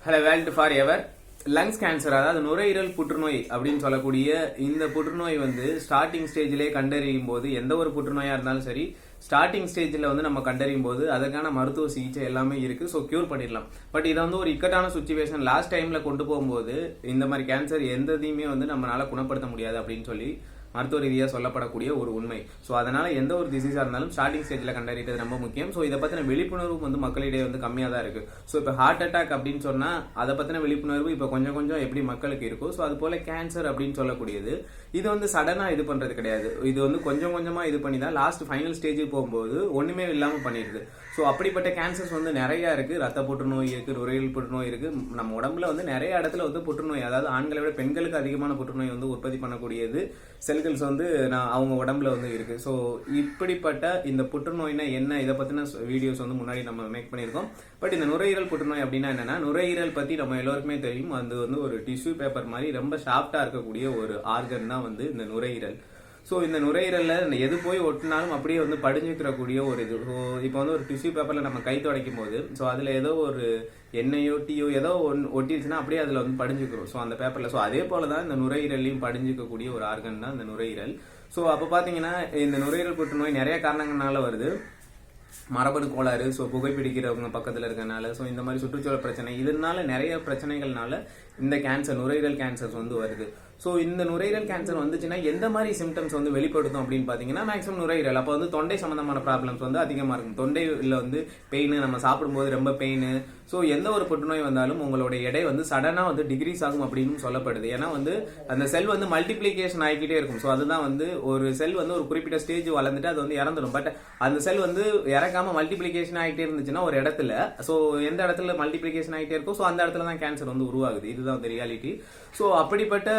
Hello world for ever. Lungs cancer, அதாவது நுரையீரல் புற்றுநோய் அப்படின்னு சொல்லக்கூடிய இந்த புற்றுநோய் வந்து ஸ்டார்டிங் ஸ்டேஜ்லேயே கண்டறியும் போது, எந்த ஒரு புற்றுநோயா இருந்தாலும் சரி ஸ்டார்டிங் ஸ்டேஜில் வந்து நம்ம கண்டறியும் போது அதற்கான மருத்துவ சிகிச்சை எல்லாமே இருக்கு. ஸோ கியூர் பண்ணிடலாம். பட் இதை வந்து ஒரு இக்கட்டான சுச்சுவேஷன் லாஸ்ட் டைம்ல கொண்டு போகும்போது இந்த மாதிரி கேன்சர் எந்ததையுமே வந்து நம்மளால குணப்படுத்த முடியாது அப்படின்னு சொல்லி மருத்துவ ரீதியாக சொல்லப்படக்கூடிய ஒரு உண்மை. ஸோ அதனால எந்த ஒரு டிசீஸாக இருந்தாலும் ஸ்டார்டிங் ஸ்டேஜில் கண்டறியது ரொம்ப முக்கியம். ஸோ இதை பற்றின விழிப்புணர்வு வந்து மக்களிடையே வந்து கம்மியாக தான் இருக்கு. ஸோ இப்போ ஹார்ட் அட்டாக் அப்படின்னு சொன்னால் அதை பற்றின விழிப்புணர்வு இப்போ கொஞ்சம் கொஞ்சம் எப்படி மக்களுக்கு இருக்கும். ஸோ அது போல கேன்சர் அப்படின்னு சொல்லக்கூடியது இது வந்து சடனாக இது பண்ணுறது கிடையாது. இது வந்து கொஞ்சம் கொஞ்சமாக இது பண்ணி தான் லாஸ்ட் ஃபைனல் ஸ்டேஜுக்கு போகும்போது ஒன்றுமே இல்லாமல் பண்ணிடுது. ஸோ அப்படிப்பட்ட கேன்சர்ஸ் வந்து நிறைய இருக்கு. ரத்த புற்றுநோய் இருக்கு, நுரையீரல் புற்றுநோய் இருக்கு. நம்ம உடம்புல வந்து நிறைய இடத்துல வந்து புற்றுநோய், அதாவது ஆண்களை விட பெண்களுக்கு அதிகமான புற்றுநோய் வந்து உற்பத்தி பண்ணக்கூடியது செல்கள்ஸ் வந்து அவங்க உடம்புல வந்து இருக்கு. ஸோ இப்படிப்பட்ட இந்த புற்றுநோய்னா என்ன, இதை பத்தின வீடியோஸ் வந்து முன்னாடி நம்ம மேக் பண்ணியிருக்கோம். பட் இந்த நுரையீரல் புற்றுநோய் அப்படின்னா என்னன்னா, நுரையீரல் பத்தி நம்ம எல்லாருக்குமே தெரியும். அது வந்து ஒரு டிஷ்யூ பேப்பர் மாதிரி ரொம்ப ஷார்ப்டா இருக்கக்கூடிய ஒரு ஆர்கன் தான் வந்து இந்த நுரையீரல். ஸோ இந்த நுரையீரல்ல எது போய் ஒட்டினாலும் அப்படியே வந்து படிஞ்சுக்கிறக்கூடிய ஒரு இது. ஸோ இப்போ வந்து ஒரு டிஷ்யூ பேப்பர்ல நம்ம கை துடைக்கும் போது ஸோ அதுல ஏதோ ஒரு எண்ணெயோ டீயோ ஏதோ ஒன்று ஒட்டிடுச்சுன்னா அப்படியே அதுல வந்து படிஞ்சுக்கிறோம். ஸோ அந்த பேப்பர்ல. ஸோ அதே போலதான் இந்த நுரையீரலையும் படிஞ்சுக்கக்கூடிய ஒரு ஆர்கன் தான் இந்த நுரையீரல். ஸோ அப்போ பாத்தீங்கன்னா இந்த நுரையீரல் புற்றுநோய் நிறைய காரணங்களால வருது. மரபணு கோளாறு, ஸோ புகைப்பிடிக்கிறவங்க பக்கத்தில் இருக்கனால, ஸோ இந்த மாதிரி சுற்றுச்சூழல் பிரச்சனை, இதனால நிறைய பிரச்சனைகள்னால இந்த கேன்சர், நுரையீரல் கேன்சர்ஸ் வந்து வருது. ஸோ இந்த நுரையீரல் கேன்சர் வந்துச்சுன்னா எந்த மாதிரி சிம்டம்ஸ் வந்து வெளிப்படுத்தும் அப்படின்னு பார்த்தீங்கன்னா, மேக்ஸிமம் நுரையீரல் அப்போ வந்து தொண்டை சம்பந்தமான ப்ராப்ளம்ஸ் வந்து அதிகமாக இருக்கும். தொண்டையில் வந்து பெயின், நம்ம சாப்பிடும்போது ரொம்ப பெயின். ஸோ எந்த ஒரு புற்றுநோய் வந்தாலும் உங்களுடைய எடை வந்து சடனாக வந்து டிகிரீஸ் ஆகும் அப்படின்னு சொல்லப்படுது. ஏன்னா வந்து அந்த செல் வந்து மல்டிப்ளிகேஷன் ஆகிக்கிட்டே இருக்கும். ஸோ அதுதான் வந்து ஒரு செல் வந்து ஒரு குறிப்பிட்ட ஸ்டேஜ் வளர்ந்துட்டு அது வந்து இறந்துடும். பட் அந்த செல் வந்து இறக்காம மல்டிப்ளிகேஷன் ஆகிட்டே இருந்துச்சுன்னா ஒரு இடத்துல, ஸோ எந்த இடத்துல மல்டிப்ளிகேஷன் ஆகிட்டே இருக்கும், ஸோ அந்த இடத்துல தான் கேன்சர் வந்து உருவாகுது. இதுதான் வந்து ரியாலிட்டி. ஸோ அப்படிப்பட்ட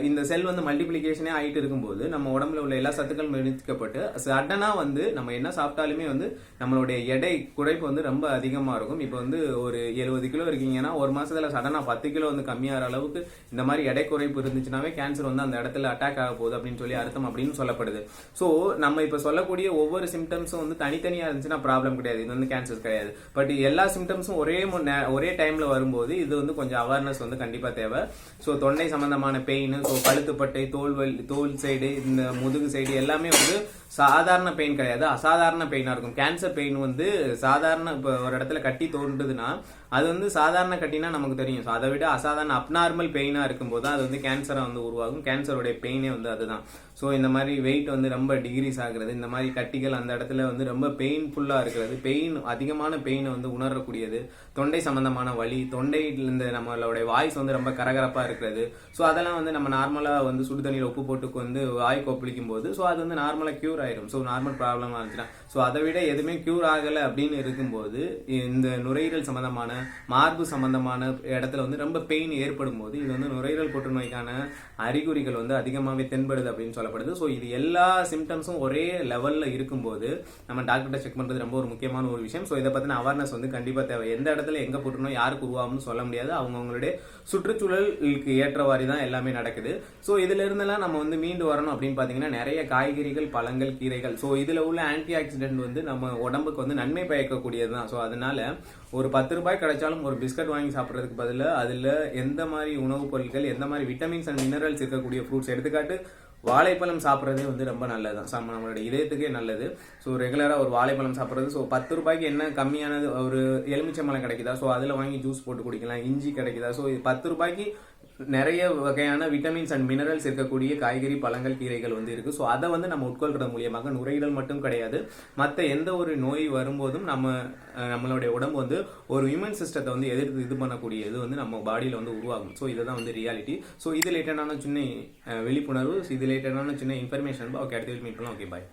இந்த செல் வந்து மல்டிப்ளிகேஷனே ஆகிட்டு இருக்கும்போது நம்ம உடம்புல உள்ள எல்லா சத்துக்களும் எடுத்துக்கப்பட்டு சடனா வந்து நம்ம என்ன சாப்பிட்டாலுமே வந்து நம்மளுடைய எடை குறைப்பு வந்து ரொம்ப அதிகமாக இருக்கும். இப்போ வந்து ஒரு 70 கிலோ இருக்கீங்கன்னா ஒரு மாசத்துல சடனா 10 கிலோ வந்து கம்மியாகிற அளவுக்கு இந்த மாதிரி எடை குறைப்பு இருந்துச்சுனாவே கேன்சர் வந்து அந்த இடத்துல அட்டாக் ஆக போகுது அப்படின்னு சொல்லி அர்த்தம் அப்படின்னு சொல்லப்படுது. ஸோ நம்ம இப்போ சொல்லக்கூடிய ஒவ்வொரு சிம்டம்ஸும் வந்து தனித்தனியா இருந்துச்சுன்னா ப்ராப்ளம் கிடையாது, இது வந்து கேன்சர் கிடையாது. பட் எல்லா சிம்டம்ஸும் ஒரே டைம்ல வரும்போது இது வந்து கொஞ்சம் அவேர்னஸ் வந்து கண்டிப்பா தேவை. ஸோ தொண்டை சம்பந்தமான பெயின், ஸோ கழுத்துப்பட்டை, தோல் சைடு, இந்த முதுகு சைடு எல்லாமே வந்து சாதாரண பெயின் கிடையாது, அசாதாரண பெயினா இருக்கும். கேன்சர் பெயின் வந்து சாதாரண, இப்போ ஒரு இடத்துல கட்டி தோன்றுதுன்னா அது வந்து சாதாரண கட்டினா நமக்கு தெரியும். ஸோ அதை விட அசாதாரண அப்நார்மல் பெயினா இருக்கும்போது அது வந்து கேன்சரா வந்து உருவாகும். கேன்சருடைய பெயினே வந்து அதுதான். ஸோ இந்த மாதிரி வெயிட் வந்து ரொம்ப டிகிரீஸ் ஆகுறது, இந்த மாதிரி கட்டிகள் அந்த இடத்துல வந்து ரொம்ப பெயின்ஃபுல்லா இருக்கிறது, பெயின் அதிகமான பெயினை வந்து உணரக்கூடியது, தொண்டை சம்பந்தமான வலி, தொண்டையிலிருந்து நம்மளுடைய வாய்ஸ் வந்து ரொம்ப கரகரப்பா இருக்கிறது. ஸோ அதெல்லாம் வந்து நம்ம நார்மலா வந்து சுடு தண்ணியில் உப்பு போட்டு வந்து வாய் கொப்பளிக்கும் போது ஸோ அது வந்து நார்மலா கியூர் ஆயிரும். ஸோ நார்மல் ப்ராப்ளமா இருந்துச்சுன்னா, ஸோ அதை விட எதுவுமே கியூர் ஆகலை அப்படின்னு இருக்கும்போது இந்த நுரையீரல் சம்பந்தமான, மார்பு சம்பந்தமான இடத்துல வந்து ரொம்ப பெயின் ஏற்படும் போது இது வந்து நுரையீரல் புற்றுநோய்க்கான அறிகுறிகள் வந்து அதிகமாகவே தென்படுது அப்படின்னு சொல்லப்படுது. ஸோ இது எல்லா சிம்டம்ஸும் ஒரே லெவல்ல இருக்கும்போது நம்ம டாக்டர்கிட்ட செக் பண்றது ரொம்ப ஒரு முக்கியமான ஒரு விஷயம். ஸோ இதை பத்தின அவேர்னஸ் வந்து கண்டிப்பா தேவை. எந்த இடத்துல எங்க புற்றுநோய் யாருக்கு உருவாகும்னு சொல்ல முடியாது. அவங்களுடைய சுற்றுச்சூழலுக்கு ஏற்றவாறு தான் எல்லாமே நடக்குது. ஸோ இதுல இருந்தெல்லாம் நம்ம வந்து மீண்டு வரணும் அப்படின்னு பாத்தீங்கன்னா நிறைய காய்கறிகள், பழங்கள், கீரைகள், ஸோ இதுல உள்ள ஆன்டி ஆக்சிடென்ட் வந்து நம்ம உடம்புக்கு வந்து நன்மை பயக்கக்கூடியது தான். ஸோ அதனால ஒரு 10 ரூபாய் கிடைச்சாலும் ஒரு பிஸ்கட் வாங்கி சாப்பிட்றதுக்கு பதிலாக அதுல எந்த மாதிரி உணவுப் பொருட்கள், எந்த மாதிரி விட்டமின்ஸ் அண்ட் மினரல்ஸ் இருக்கக்கூடிய ஃப்ரூட்ஸ், எடுத்துக்காட்டு வாழைப்பழம் சாப்பிட்றதே வந்து ரொம்ப நல்லதுதான். நம்மளோட இதயத்துக்கே நல்லது. ஸோ ரெகுலராக ஒரு வாழைப்பழம் சாப்பிட்றது. ஸோ 10 ரூபாய்க்கு என்ன கம்மியானது, ஒரு எலுமிச்சம்பழம் கிடைக்குதா, ஸோ அதில் வாங்கி ஜூஸ் போட்டு குடிக்கலாம். இஞ்சி கிடைக்குதா, ஸோ 10 ரூபாய்க்கு நிறைய வகையான விட்டமின்ஸ் அண்ட் மினரல்ஸ் இருக்கக்கூடிய காய்கறி, பழங்கள், கீரைகள் வந்து இருக்கு. ஸோ அதை வந்து நம்ம உட்கொள்றது மூலியமாக நுரையீரல் மட்டும் கிடையாது, மற்ற எந்த ஒரு நோய் வரும்போதும் நம்மளுடைய உடம்பு வந்து ஒரு இம்யூன் சிஸ்டத்தை வந்து எதிர்த்து இது பண்ணக்கூடிய இது வந்து நம்ம பாடியில வந்து உருவாகும். ஸோ இதுதான் வந்து ரியாலிட்டி. ஸோ இது ரிலேட்டடான சின்ன விழிப்புணர்வு, இது ரிலேட்டடான சின்ன இன்ஃபர்மேஷன். ஓகே, அடுத்த மீட் பண்ணலாம். ஓகே, பாய்.